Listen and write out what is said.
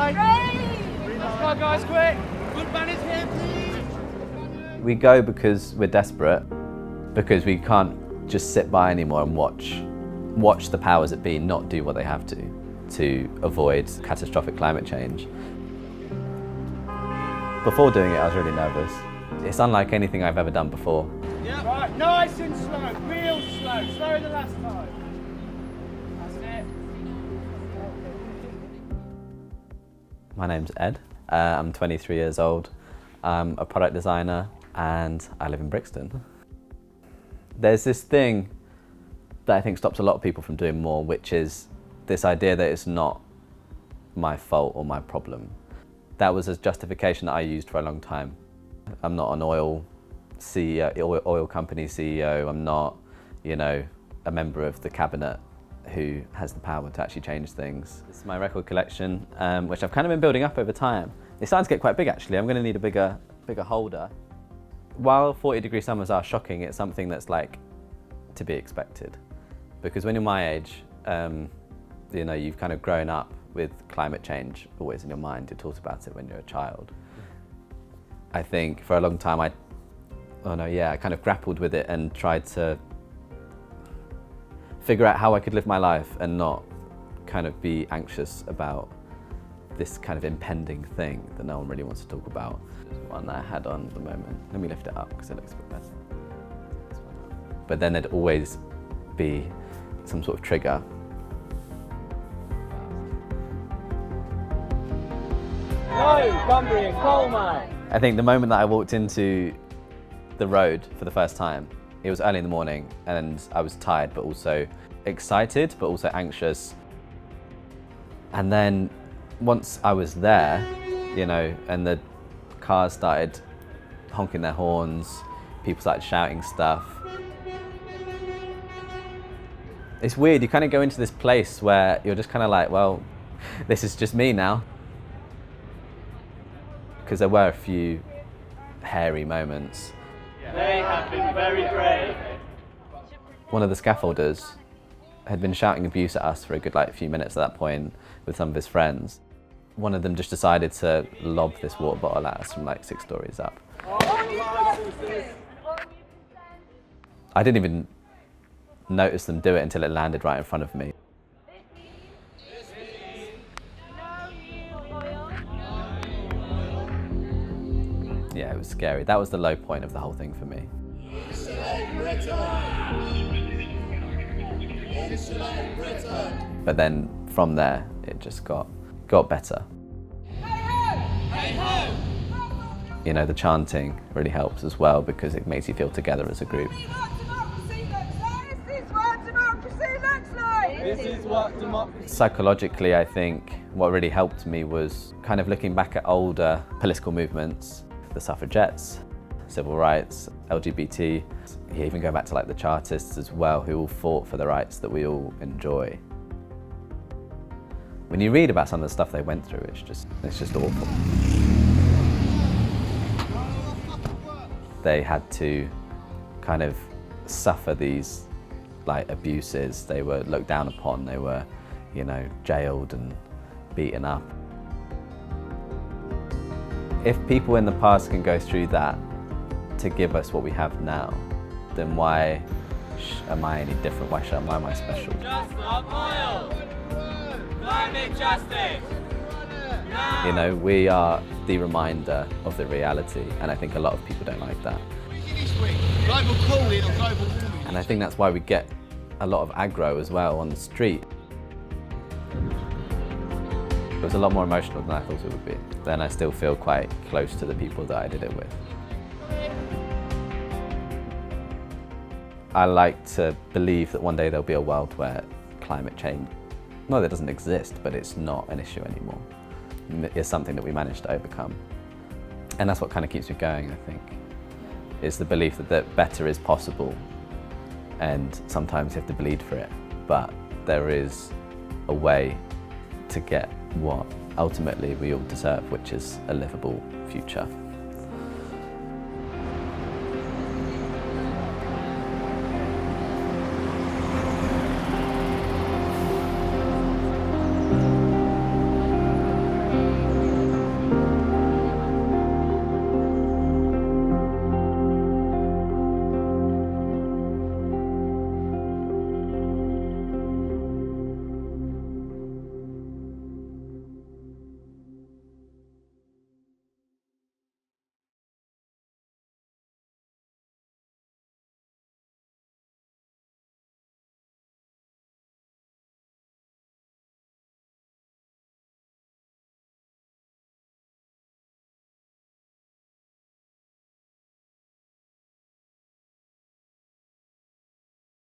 mate. Let's go, guys, quick. Good man is here, please. We go because we're desperate, because we can't just sit by anymore and watch the powers that be not do what they have to avoid catastrophic climate change. Before doing it, I was really nervous. It's unlike anything I've ever done before. Yeah. Right, nice and slow, real slow, slower than last time. That's it. My name's Ed. I'm 23 years old. I'm a product designer and I live in Brixton. There's this thing that I think stops a lot of people from doing more, which is this idea that it's not my fault or my problem. That was a justification that I used for a long time. I'm not an oil company CEO. I'm not, a member of the cabinet who has the power to actually change things. This is my record collection, which I've kind of been building up over time. It's starting to get quite big, actually. I'm going to need a bigger holder. While 40-degree summers are shocking, it's something that's like to be expected. Because when you're my age, you've kind of grown up with climate change always in your mind. You're taught about it when you're a child. I think for a long time I kind of grappled with it and tried to figure out how I could live my life and not kind of be anxious about this kind of impending thing that no one really wants to talk about. There's one that I had on at the moment. Let me lift it up because it looks a bit better. But then there'd always be some sort of trigger. Go, Bunbury and coal mine. I think the moment that I walked into the road for the first time, it was early in the morning and I was tired but also excited but also anxious. And then once I was there, and the cars started honking their horns, people started shouting stuff. It's weird, you kind of go into this place where you're just kind of like, well, this is just me now. Because there were a few hairy moments. They have been very brave. One of the scaffolders had been shouting abuse at us for a good few minutes at that point with some of his friends. One of them just decided to lob this water bottle at us from 6 stories up. I didn't even notice them do it until it landed right in front of me. Yeah, it was scary. That was the low point of the whole thing for me. But then from there, it just got better. The chanting really helps as well because it makes you feel together as a group. This is what democracy. Psychologically, I think what really helped me was kind of looking back at older political movements, the suffragettes, civil rights, LGBT, even going back to the Chartists as well, who all fought for the rights that we all enjoy. When you read about some of the stuff they went through, it's just awful. They had to kind of suffer these abuses. They were looked down upon. They were, jailed and beaten up. If people in the past can go through that to give us what we have now, then why am I any different? Why am I special? Just stop oil! Climate justice! We are the reminder of the reality, and I think a lot of people don't like that. Global cooling or global warming. And I think that's why we get a lot of aggro as well on the street. It was a lot more emotional than I thought it would be. Then I still feel quite close to the people that I did it with. I like to believe that one day there'll be a world where climate change, that doesn't exist, but it's not an issue anymore. It's something that we managed to overcome. And that's what kind of keeps me going, I think, is the belief that better is possible. And sometimes you have to bleed for it, but there is a way to get what ultimately we all deserve, which is a livable future.